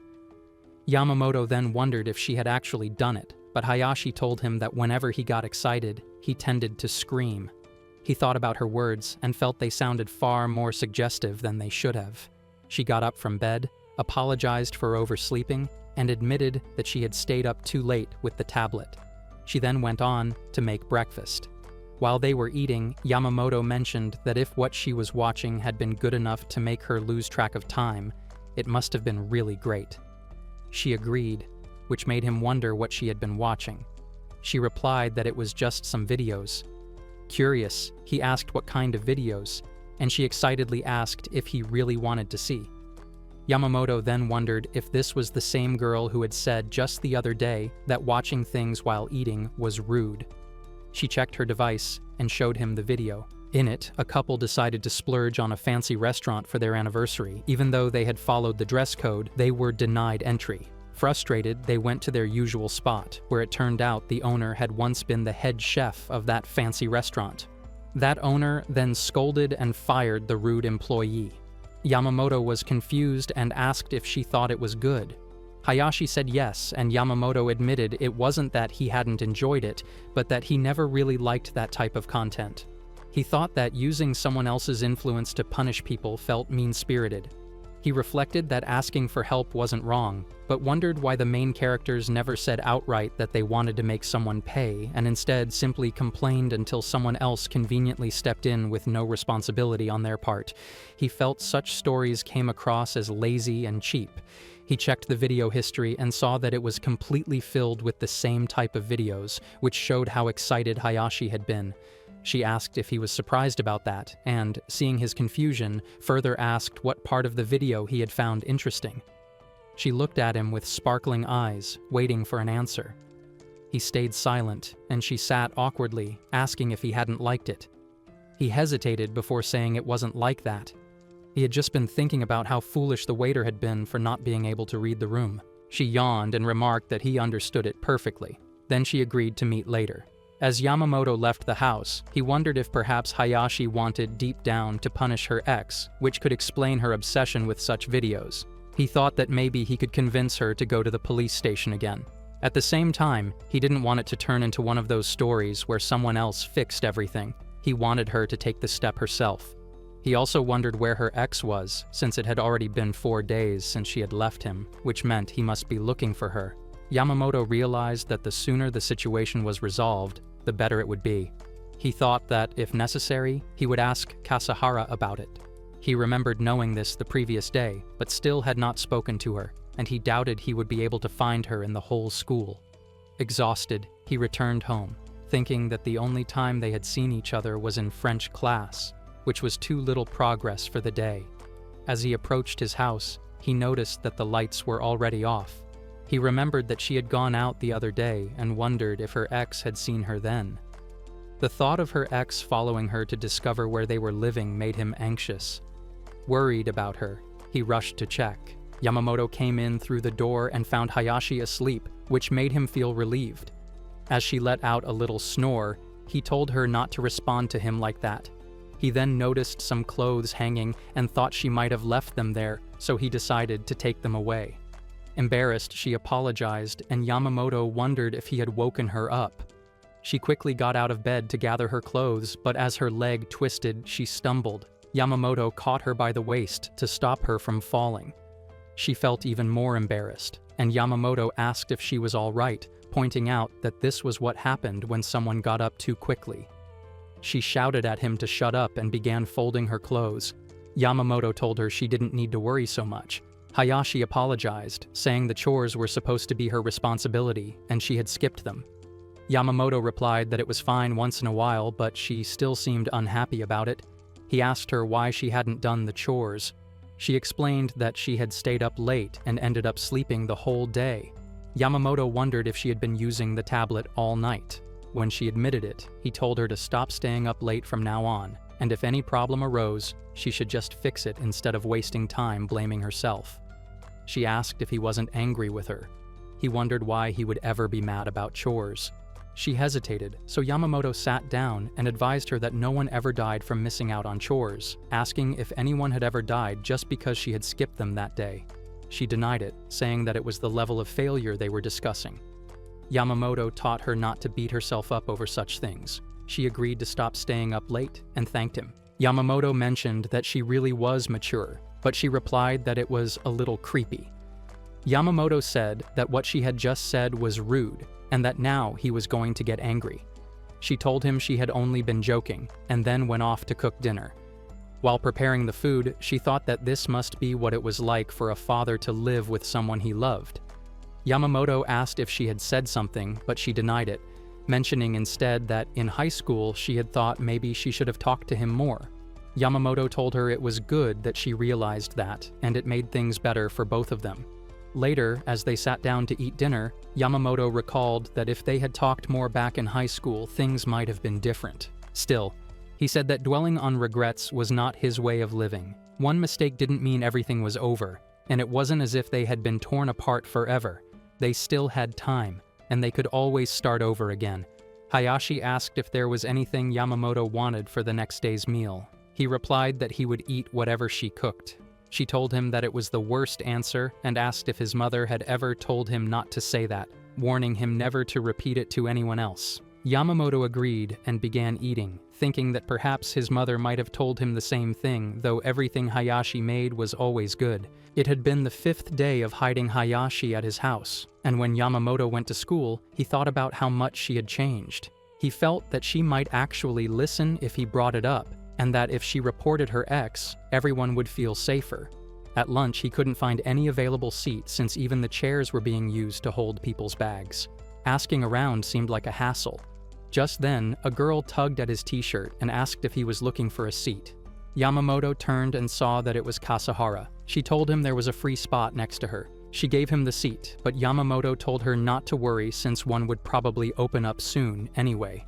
Yamamoto then wondered if she had actually done it, but Hayashi told him that whenever he got excited, he tended to scream. He thought about her words and felt they sounded far more suggestive than they should have. She got up from bed, apologized for oversleeping, and admitted that she had stayed up too late with the tablet. She then went on to make breakfast. While they were eating, Yamamoto mentioned that if what she was watching had been good enough to make her lose track of time, it must have been really great. She agreed, which made him wonder what she had been watching. She replied that it was just some videos. Curious, he asked what kind of videos, and she excitedly asked if he really wanted to see. Yamamoto then wondered if this was the same girl who had said just the other day that watching things while eating was rude. She checked her device and showed him the video. In it, a couple decided to splurge on a fancy restaurant for their anniversary. Even though they had followed the dress code, they were denied entry. Frustrated, they went to their usual spot, where it turned out the owner had once been the head chef of that fancy restaurant. That owner then scolded and fired the rude employee. Yamamoto was confused and asked if she thought it was good. Hayashi said yes, and Yamamoto admitted it wasn't that he hadn't enjoyed it, but that he never really liked that type of content. He thought that using someone else's influence to punish people felt mean-spirited. He reflected that asking for help wasn't wrong, but wondered why the main characters never said outright that they wanted to make someone pay, and instead simply complained until someone else conveniently stepped in with no responsibility on their part. He felt such stories came across as lazy and cheap. He checked the video history and saw that it was completely filled with the same type of videos, which showed how excited Hayashi had been. She asked if he was surprised about that, and, seeing his confusion, further asked what part of the video he had found interesting. She looked at him with sparkling eyes, waiting for an answer. He stayed silent, and she sat awkwardly, asking if he hadn't liked it. He hesitated before saying it wasn't like that. He had just been thinking about how foolish the waiter had been for not being able to read the room. She yawned and remarked that he understood it perfectly. Then she agreed to meet later. As Yamamoto left the house, he wondered if perhaps Hayashi wanted deep down to punish her ex, which could explain her obsession with such videos. He thought that maybe he could convince her to go to the police station again. At the same time, he didn't want it to turn into one of those stories where someone else fixed everything. He wanted her to take the step herself. He also wondered where her ex was, since it had already been 4 days since she had left him, which meant he must be looking for her. Yamamoto realized that the sooner the situation was resolved, the better it would be. He thought that, if necessary, he would ask Kasahara about it. He remembered knowing this the previous day, but still had not spoken to her, and he doubted he would be able to find her in the whole school. Exhausted, he returned home, thinking that the only time they had seen each other was in French class, which was too little progress for the day. As he approached his house, he noticed that the lights were already off. He remembered that she had gone out the other day and wondered if her ex had seen her then. The thought of her ex following her to discover where they were living made him anxious. Worried about her, he rushed to check. Yamamoto came in through the door and found Hayashi asleep, which made him feel relieved. As she let out a little snore, he told her not to respond to him like that. He then noticed some clothes hanging and thought she might have left them there, so he decided to take them away. Embarrassed, she apologized, and Yamamoto wondered if he had woken her up. She quickly got out of bed to gather her clothes, but as her leg twisted, she stumbled. Yamamoto caught her by the waist to stop her from falling. She felt even more embarrassed, and Yamamoto asked if she was all right, pointing out that this was what happened when someone got up too quickly. She shouted at him to shut up and began folding her clothes. Yamamoto told her she didn't need to worry so much. Hayashi apologized, saying the chores were supposed to be her responsibility, and she had skipped them. Yamamoto replied that it was fine once in a while, but she still seemed unhappy about it. He asked her why she hadn't done the chores. She explained that she had stayed up late and ended up sleeping the whole day. Yamamoto wondered if she had been using the tablet all night. When she admitted it, he told her to stop staying up late from now on, and if any problem arose, she should just fix it instead of wasting time blaming herself. She asked if he wasn't angry with her. He wondered why he would ever be mad about chores. She hesitated, so Yamamoto sat down and advised her that no one ever died from missing out on chores, asking if anyone had ever died just because she had skipped them that day. She denied it, saying that it was the level of failure they were discussing. Yamamoto taught her not to beat herself up over such things. She agreed to stop staying up late and thanked him. Yamamoto mentioned that she really was mature, but she replied that it was a little creepy. Yamamoto said that what she had just said was rude, and that now he was going to get angry. She told him she had only been joking, and then went off to cook dinner. While preparing the food, she thought that this must be what it was like for a father to live with someone he loved. Yamamoto asked if she had said something, but she denied it, mentioning instead that in high school she had thought maybe she should have talked to him more. Yamamoto told her it was good that she realized that, and it made things better for both of them. Later, as they sat down to eat dinner, Yamamoto recalled that if they had talked more back in high school, things might have been different. Still, he said that dwelling on regrets was not his way of living. One mistake didn't mean everything was over, and it wasn't as if they had been torn apart forever. They still had time, and they could always start over again. Hayashi asked if there was anything Yamamoto wanted for the next day's meal. He replied that he would eat whatever she cooked. She told him that it was the worst answer and asked if his mother had ever told him not to say that, warning him never to repeat it to anyone else. Yamamoto agreed and began eating, thinking that perhaps his mother might have told him the same thing, though everything Hayashi made was always good. It had been the 5th day of hiding Hayashi at his house, and when Yamamoto went to school, he thought about how much she had changed. He felt that she might actually listen if he brought it up, and that if she reported her ex, everyone would feel safer. At lunch, he couldn't find any available seats since even the chairs were being used to hold people's bags. Asking around seemed like a hassle. Just then, a girl tugged at his t-shirt and asked if he was looking for a seat. Yamamoto turned and saw that it was Kasahara. She told him there was a free spot next to her. She gave him the seat, but Yamamoto told her not to worry since one would probably open up soon anyway.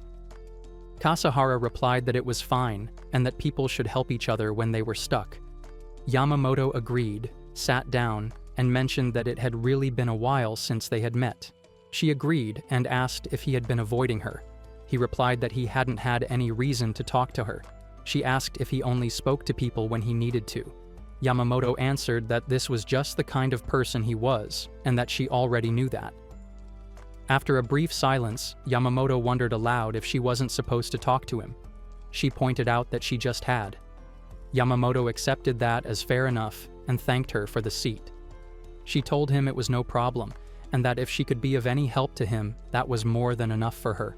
Kasahara replied that it was fine, and that people should help each other when they were stuck. Yamamoto agreed, sat down, and mentioned that it had really been a while since they had met. She agreed and asked if he had been avoiding her. He replied that he hadn't had any reason to talk to her. She asked if he only spoke to people when he needed to. Yamamoto answered that this was just the kind of person he was, and that she already knew that. After a brief silence, Yamamoto wondered aloud if she wasn't supposed to talk to him. She pointed out that she just had. Yamamoto accepted that as fair enough and thanked her for the seat. She told him it was no problem, and that if she could be of any help to him, that was more than enough for her.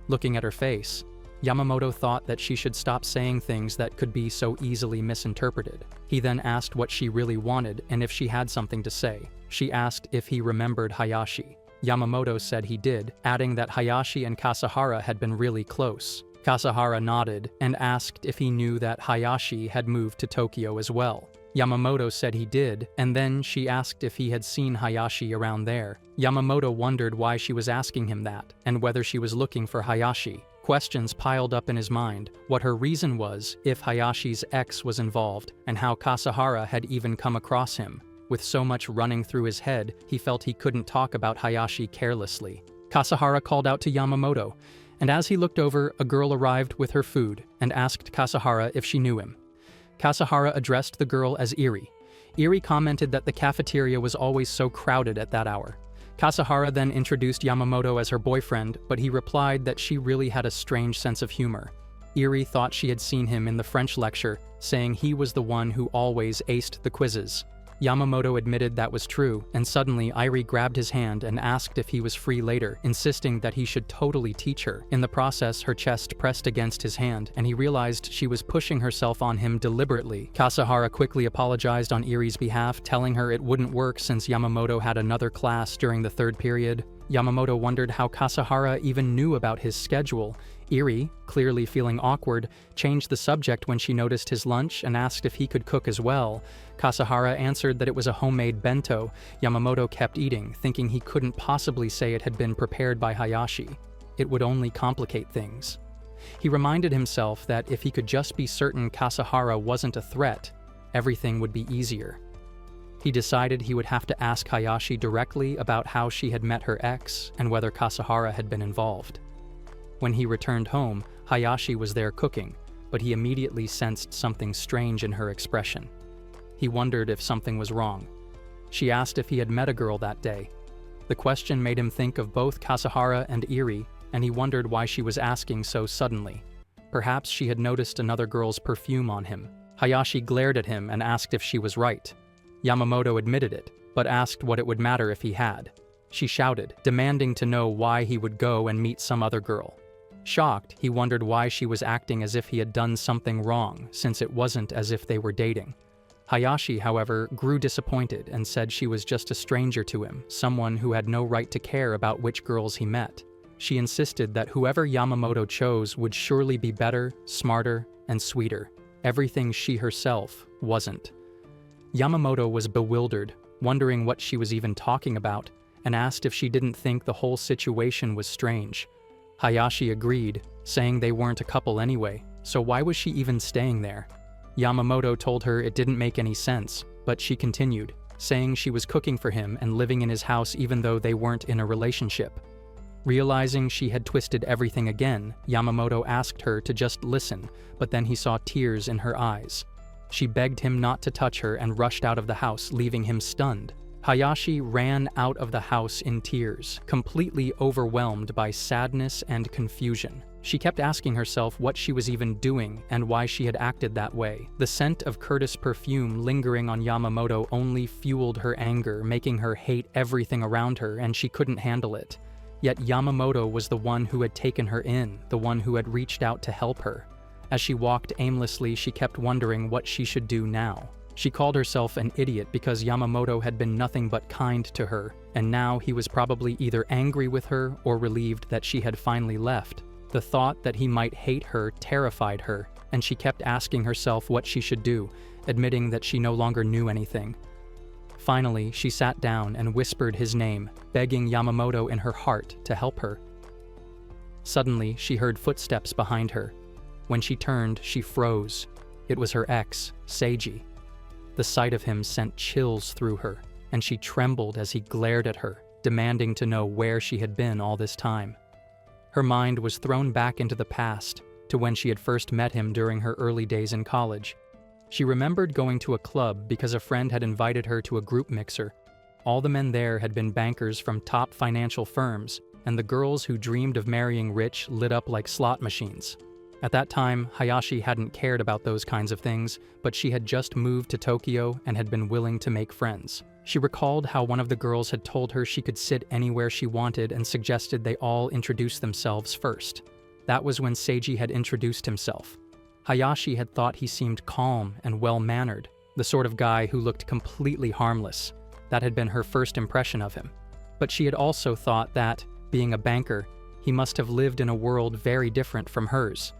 Looking at her face, Yamamoto thought that she should stop saying things that could be so easily misinterpreted. He then asked what she really wanted and if she had something to say. She asked if he remembered Hayashi. Yamamoto said he did, adding that Hayashi and Kasahara had been really close. Kasahara nodded and asked if he knew that Hayashi had moved to Tokyo as well. Yamamoto said he did, and then she asked if he had seen Hayashi around there. Yamamoto wondered why she was asking him that, and whether she was looking for Hayashi. Questions piled up in his mind, what her reason was, if Hayashi's ex was involved, and how Kasahara had even come across him. With so much running through his head, he felt he couldn't talk about Hayashi carelessly. Kasahara called out to Yamamoto, and as he looked over, a girl arrived with her food and asked Kasahara if she knew him. Kasahara addressed the girl as Iri. Iri commented that the cafeteria was always so crowded at that hour. Kasahara then introduced Yamamoto as her boyfriend, but he replied that she really had a strange sense of humor. Iri thought she had seen him in the French lecture, saying he was the one who always aced the quizzes. Yamamoto admitted that was true, and suddenly Iri grabbed his hand and asked if he was free later, insisting that he should totally teach her. In the process, her chest pressed against his hand, and he realized she was pushing herself on him deliberately. Kasahara quickly apologized on Iri's behalf, telling her it wouldn't work since Yamamoto had another class during the 3rd period. Yamamoto wondered how Kasahara even knew about his schedule. Iri, clearly feeling awkward, changed the subject when she noticed his lunch and asked if he could cook as well. Kasahara answered that it was a homemade bento. Yamamoto kept eating, thinking he couldn't possibly say it had been prepared by Hayashi. It would only complicate things. He reminded himself that if he could just be certain Kasahara wasn't a threat, everything would be easier. He decided he would have to ask Hayashi directly about how she had met her ex and whether Kasahara had been involved. When he returned home, Hayashi was there cooking, but he immediately sensed something strange in her expression. He wondered if something was wrong. She asked if he had met a girl that day. The question made him think of both Kasahara and Eri, and he wondered why she was asking so suddenly. Perhaps she had noticed another girl's perfume on him. Hayashi glared at him and asked if she was right. Yamamoto admitted it, but asked what it would matter if he had. She shouted, demanding to know why he would go and meet some other girl. Shocked, he wondered why she was acting as if he had done something wrong, since it wasn't as if they were dating. Hayashi, however, grew disappointed and said she was just a stranger to him, someone who had no right to care about which girls he met. She insisted that whoever Yamamoto chose would surely be better, smarter, and sweeter. Everything she herself wasn't. Yamamoto was bewildered, wondering what she was even talking about, and asked if she didn't think the whole situation was strange. Hayashi agreed, saying they weren't a couple anyway, so why was she even staying there? Yamamoto told her it didn't make any sense, but she continued, saying she was cooking for him and living in his house even though they weren't in a relationship. Realizing she had twisted everything again, Yamamoto asked her to just listen, but then he saw tears in her eyes. She begged him not to touch her and rushed out of the house, leaving him stunned. Hayashi ran out of the house in tears, completely overwhelmed by sadness and confusion. She kept asking herself what she was even doing and why she had acted that way. The scent of Curtis' perfume lingering on Yamamoto only fueled her anger, making her hate everything around her, and she couldn't handle it. Yet Yamamoto was the one who had taken her in, the one who had reached out to help her. As she walked aimlessly, she kept wondering what she should do now. She called herself an idiot because Yamamoto had been nothing but kind to her, and now he was probably either angry with her or relieved that she had finally left. The thought that he might hate her terrified her, and she kept asking herself what she should do, admitting that she no longer knew anything. Finally, she sat down and whispered his name, begging Yamamoto in her heart to help her. Suddenly, she heard footsteps behind her. When she turned, she froze. It was her ex, Seiji. The sight of him sent chills through her, and she trembled as he glared at her, demanding to know where she had been all this time. Her mind was thrown back into the past, to when she had first met him during her early days in college. She remembered going to a club because a friend had invited her to a group mixer. All the men there had been bankers from top financial firms, and the girls who dreamed of marrying rich lit up like slot machines. At that time, Hayashi hadn't cared about those kinds of things, but she had just moved to Tokyo and had been willing to make friends. She recalled how one of the girls had told her she could sit anywhere she wanted and suggested they all introduce themselves first. That was when Seiji had introduced himself. Hayashi had thought he seemed calm and well-mannered, the sort of guy who looked completely harmless. That had been her first impression of him. But she had also thought that, being a banker, he must have lived in a world very different from hers.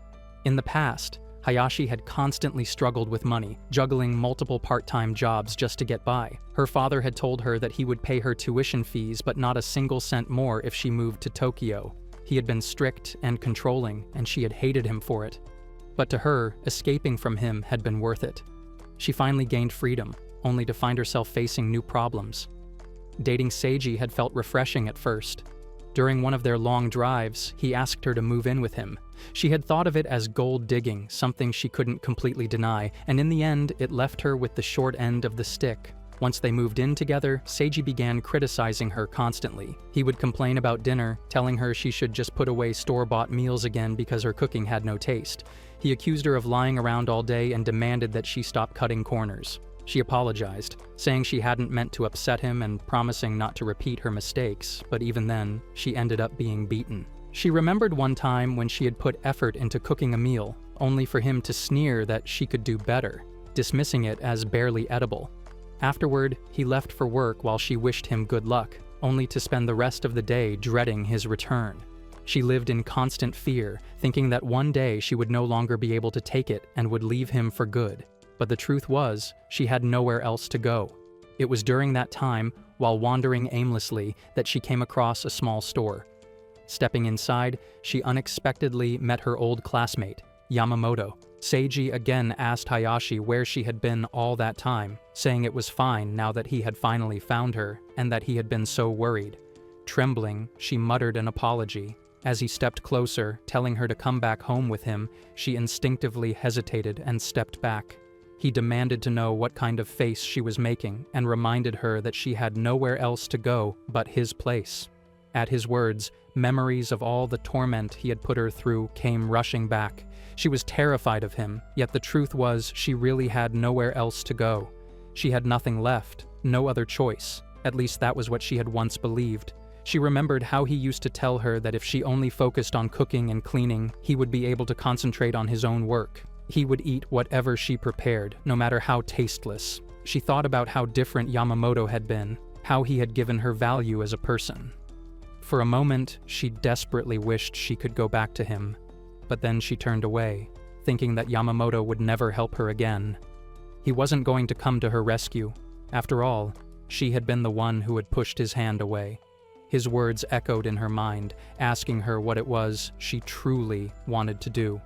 In the past, Hayashi had constantly struggled with money, juggling multiple part-time jobs just to get by. Her father had told her that he would pay her tuition fees but not a single cent more if she moved to Tokyo. He had been strict and controlling, and she had hated him for it. But to her, escaping from him had been worth it. She finally gained freedom, only to find herself facing new problems. Dating Seiji had felt refreshing at first. During one of their long drives, he asked her to move in with him. She had thought of it as gold digging, something she couldn't completely deny, and in the end, it left her with the short end of the stick. Once they moved in together, Seiji began criticizing her constantly. He would complain about dinner, telling her she should just put away store-bought meals again because her cooking had no taste. He accused her of lying around all day and demanded that she stop cutting corners. She apologized, saying she hadn't meant to upset him and promising not to repeat her mistakes, but even then, she ended up being beaten. She remembered one time when she had put effort into cooking a meal, only for him to sneer that she could do better, dismissing it as barely edible. Afterward, he left for work while she wished him good luck, only to spend the rest of the day dreading his return. She lived in constant fear, thinking that one day she would no longer be able to take it and would leave him for good. But the truth was, she had nowhere else to go. It was during that time, while wandering aimlessly, that she came across a small store. Stepping inside, she unexpectedly met her old classmate, Yamamoto. Seiji again asked Hayashi where she had been all that time, saying it was fine now that he had finally found her and that he had been so worried. Trembling, she muttered an apology. As he stepped closer, telling her to come back home with him, she instinctively hesitated and stepped back. He demanded to know what kind of face she was making and reminded her that she had nowhere else to go but his place. At his words, memories of all the torment he had put her through came rushing back. She was terrified of him, yet the truth was she really had nowhere else to go. She had nothing left, no other choice. At least that was what she had once believed. She remembered how he used to tell her that if she only focused on cooking and cleaning, he would be able to concentrate on his own work. He would eat whatever she prepared, no matter how tasteless. She thought about how different Yamamoto had been, how he had given her value as a person. For a moment, she desperately wished she could go back to him, but then she turned away, thinking that Yamamoto would never help her again. He wasn't going to come to her rescue. After all, she had been the one who had pushed his hand away. His words echoed in her mind, asking her what it was she truly wanted to do.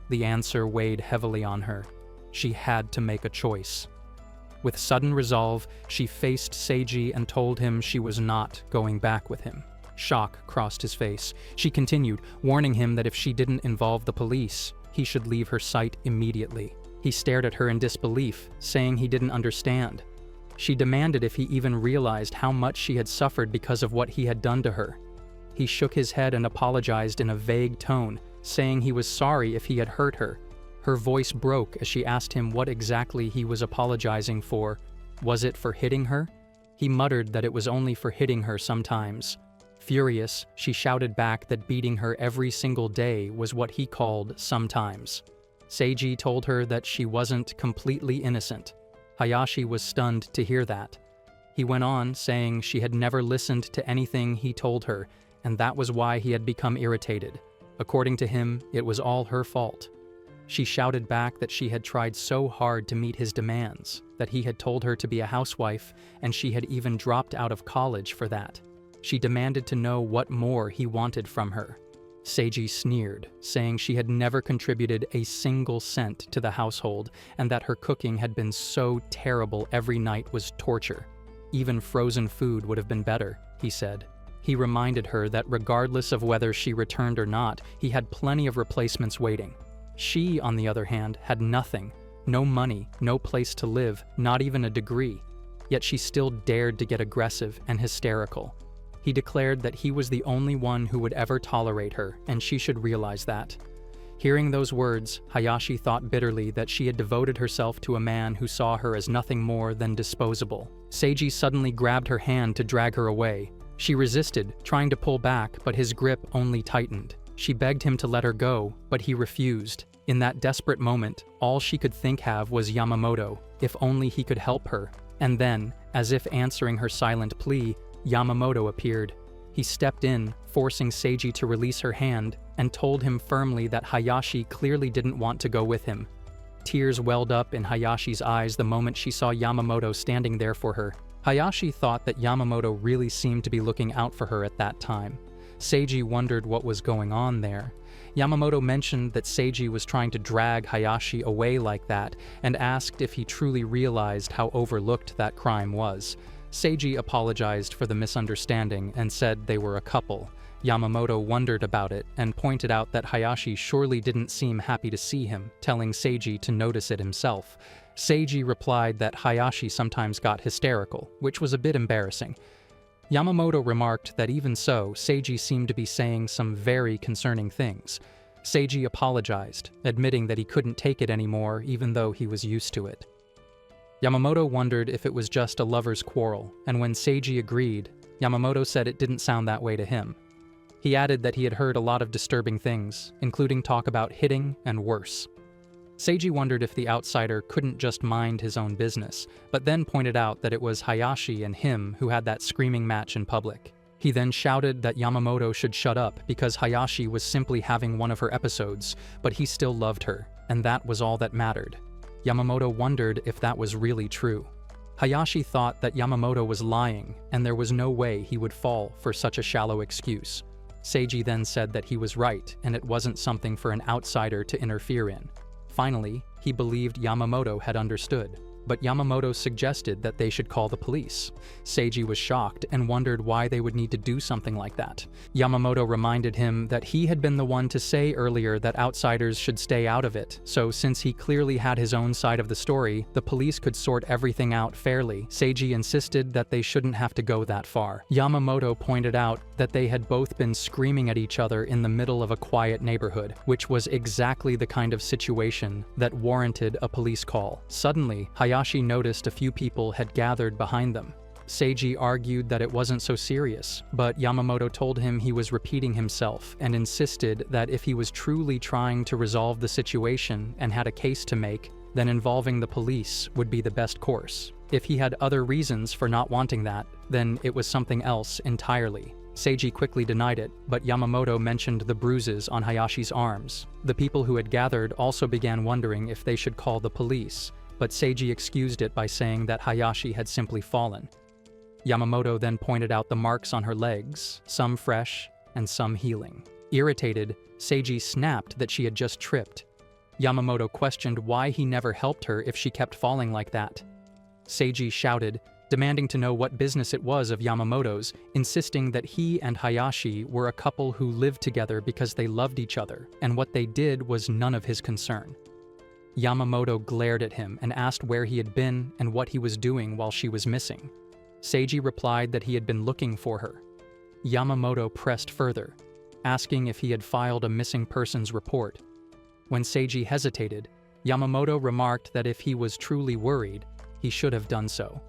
The answer weighed heavily on her. She had to make a choice. With sudden resolve, she faced Seiji and told him she was not going back with him. Shock crossed his face. She continued, warning him that if she didn't involve the police, he should leave her sight immediately. He stared at her in disbelief, saying he didn't understand. She demanded if he even realized how much she had suffered because of what he had done to her. He shook his head and apologized in a vague tone, saying he was sorry if he had hurt her. Her voice broke as she asked him what exactly he was apologizing for. Was it for hitting her? He muttered that it was only for hitting her sometimes. Furious, she shouted back that beating her every single day was what he called sometimes. Seiji told her that she wasn't completely innocent. Hayashi was stunned to hear that. He went on, saying she had never listened to anything he told her, and that was why he had become irritated. According to him, it was all her fault. She shouted back that she had tried so hard to meet his demands, that he had told her to be a housewife, and she had even dropped out of college for that. She demanded to know what more he wanted from her. Seiji sneered, saying she had never contributed a single cent to the household and that her cooking had been so terrible every night was torture. Even frozen food would have been better, he said. He reminded her that regardless of whether she returned or not, he had plenty of replacements waiting. She, on the other hand, had nothing. No money, no place to live, not even a degree. Yet she still dared to get aggressive and hysterical. He declared that he was the only one who would ever tolerate her, and she should realize that. Hearing those words, Hayashi thought bitterly that she had devoted herself to a man who saw her as nothing more than disposable. Seiji suddenly grabbed her hand to drag her away. She resisted, trying to pull back, but his grip only tightened. She begged him to let her go, but he refused. In that desperate moment, all she could think of was Yamamoto, if only he could help her. And then, as if answering her silent plea, Yamamoto appeared. He stepped in, forcing Seiji to release her hand, and told him firmly that Hayashi clearly didn't want to go with him. Tears welled up in Hayashi's eyes the moment she saw Yamamoto standing there for her. Hayashi thought that Yamamoto really seemed to be looking out for her at that time. Seiji wondered what was going on there. Yamamoto mentioned that Seiji was trying to drag Hayashi away like that, and asked if he truly realized how overlooked that crime was. Seiji apologized for the misunderstanding and said they were a couple. Yamamoto wondered about it and pointed out that Hayashi surely didn't seem happy to see him, telling Seiji to notice it himself. Seiji replied that Hayashi sometimes got hysterical, which was a bit embarrassing. Yamamoto remarked that even so, Seiji seemed to be saying some very concerning things. Seiji apologized, admitting that he couldn't take it anymore even though he was used to it. Yamamoto wondered if it was just a lover's quarrel, and when Seiji agreed, Yamamoto said it didn't sound that way to him. He added that he had heard a lot of disturbing things, including talk about hitting and worse. Seiji wondered if the outsider couldn't just mind his own business, but then pointed out that it was Hayashi and him who had that screaming match in public. He then shouted that Yamamoto should shut up because Hayashi was simply having one of her episodes, but he still loved her, and that was all that mattered. Yamamoto wondered if that was really true. Hayashi thought that Yamamoto was lying, and there was no way he would fall for such a shallow excuse. Seiji then said that he was right and it wasn't something for an outsider to interfere in. Finally, he believed Yamamoto had understood, but Yamamoto suggested that they should call the police. Seiji was shocked and wondered why they would need to do something like that. Yamamoto reminded him that he had been the one to say earlier that outsiders should stay out of it, so since he clearly had his own side of the story, the police could sort everything out fairly. Seiji insisted that they shouldn't have to go that far. Yamamoto pointed out that they had both been screaming at each other in the middle of a quiet neighborhood, which was exactly the kind of situation that warranted a police call. Suddenly, Hayashi noticed a few people had gathered behind them. Seiji argued that it wasn't so serious, but Yamamoto told him he was repeating himself and insisted that if he was truly trying to resolve the situation and had a case to make, then involving the police would be the best course. If he had other reasons for not wanting that, then it was something else entirely. Seiji quickly denied it, but Yamamoto mentioned the bruises on Hayashi's arms. The people who had gathered also began wondering if they should call the police, but Seiji excused it by saying that Hayashi had simply fallen. Yamamoto then pointed out the marks on her legs, some fresh and some healing. Irritated, Seiji snapped that she had just tripped. Yamamoto questioned why he never helped her if she kept falling like that. Seiji shouted, demanding to know what business it was of Yamamoto's, insisting that he and Hayashi were a couple who lived together because they loved each other, and what they did was none of his concern. Yamamoto glared at him and asked where he had been and what he was doing while she was missing. Seiji replied that he had been looking for her. Yamamoto pressed further, asking if he had filed a missing persons report. When Seiji hesitated, Yamamoto remarked that if he was truly worried, he should have done so.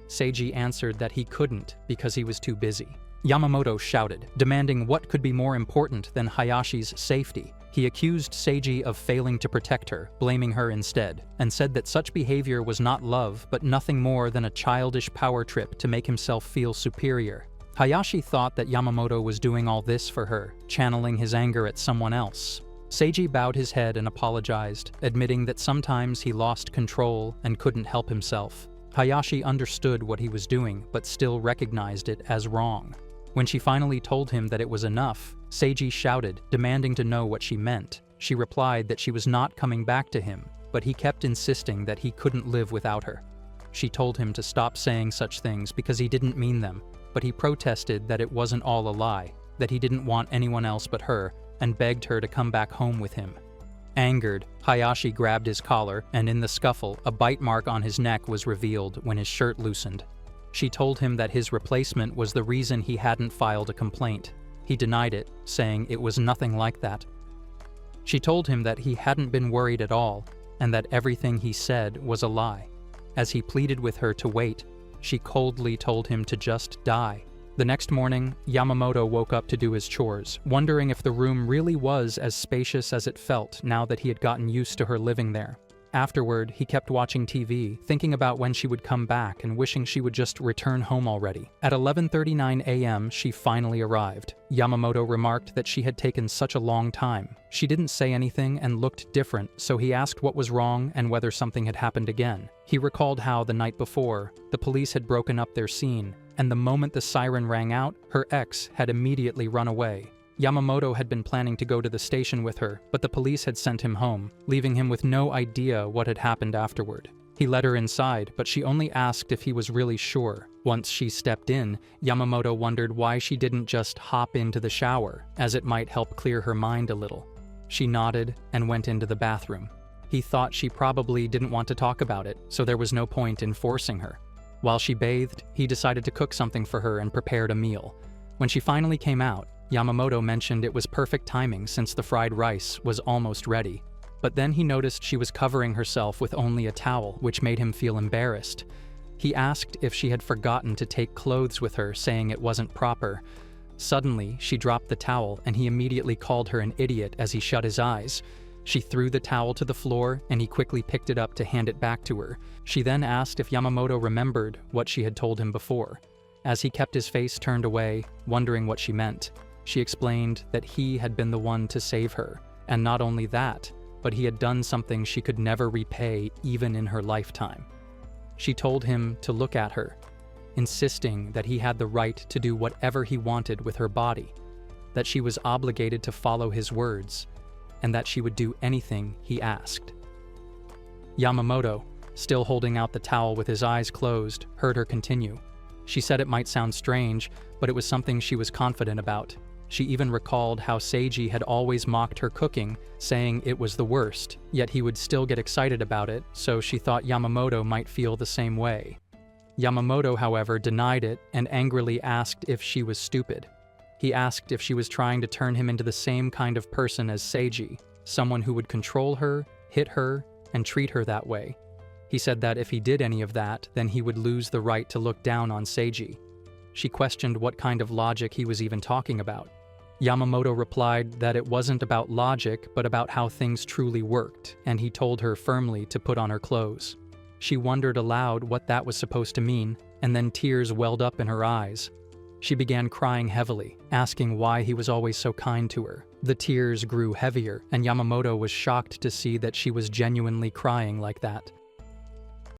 Seiji answered that he couldn't because he was too busy. Yamamoto shouted, demanding what could be more important than Hayashi's safety. He accused Seiji of failing to protect her, blaming her instead, and said that such behavior was not love, but nothing more than a childish power trip to make himself feel superior. Hayashi thought that Yamamoto was doing all this for her, channeling his anger at someone else. Seiji bowed his head and apologized, admitting that sometimes he lost control and couldn't help himself. Hayashi understood what he was doing, but still recognized it as wrong. When she finally told him that it was enough, Seiji shouted, demanding to know what she meant. She replied that she was not coming back to him, but he kept insisting that he couldn't live without her. She told him to stop saying such things because he didn't mean them, but he protested that it wasn't all a lie, that he didn't want anyone else but her, and begged her to come back home with him. Angered, Hayashi grabbed his collar, and in the scuffle, a bite mark on his neck was revealed when his shirt loosened. She told him that his replacement was the reason he hadn't filed a complaint. He denied it, saying it was nothing like that. She told him that he hadn't been worried at all, and that everything he said was a lie. As he pleaded with her to wait, she coldly told him to just die. The next morning, Yamamoto woke up to do his chores, wondering if the room really was as spacious as it felt now that he had gotten used to her living there. Afterward, he kept watching TV, thinking about when she would come back and wishing she would just return home already. At 11:39 a.m., she finally arrived. Yamamoto remarked that she had taken such a long time. She didn't say anything and looked different, so he asked what was wrong and whether something had happened again. He recalled how, the night before, the police had broken up their scene, and the moment the siren rang out, her ex had immediately run away. Yamamoto had been planning to go to the station with her, but the police had sent him home, leaving him with no idea what had happened afterward. He led her inside, but she only asked if he was really sure. Once she stepped in, Yamamoto wondered why she didn't just hop into the shower, as it might help clear her mind a little. She nodded and went into the bathroom. He thought she probably didn't want to talk about it, so there was no point in forcing her. While she bathed, he decided to cook something for her and prepared a meal. When she finally came out, Yamamoto mentioned it was perfect timing since the fried rice was almost ready. But then he noticed she was covering herself with only a towel, which made him feel embarrassed. He asked if she had forgotten to take clothes with her, saying it wasn't proper. Suddenly, she dropped the towel, and he immediately called her an idiot as he shut his eyes. She threw the towel to the floor, and he quickly picked it up to hand it back to her. She then asked if Yamamoto remembered what she had told him before. As he kept his face turned away, wondering what she meant, she explained that he had been the one to save her, and not only that, but he had done something she could never repay even in her lifetime. She told him to look at her, insisting that he had the right to do whatever he wanted with her body. that she was obligated to follow his words, and that she would do anything he asked. Yamamoto, still holding out the towel with his eyes closed, heard her continue. She said it might sound strange, but it was something she was confident about. She even recalled how Seiji had always mocked her cooking, saying it was the worst, yet he would still get excited about it, so she thought Yamamoto might feel the same way. Yamamoto, however, denied it and angrily asked if she was stupid. He asked if she was trying to turn him into the same kind of person as Seiji, someone who would control her, hit her, and treat her that way. He said that if he did any of that, then he would lose the right to look down on Seiji. She questioned what kind of logic he was even talking about. Yamamoto replied that it wasn't about logic, but about how things truly worked, and he told her firmly to put on her clothes. She wondered aloud what that was supposed to mean, and then tears welled up in her eyes. She began crying heavily, asking why he was always so kind to her. The tears grew heavier, and Yamamoto was shocked to see that she was genuinely crying like that.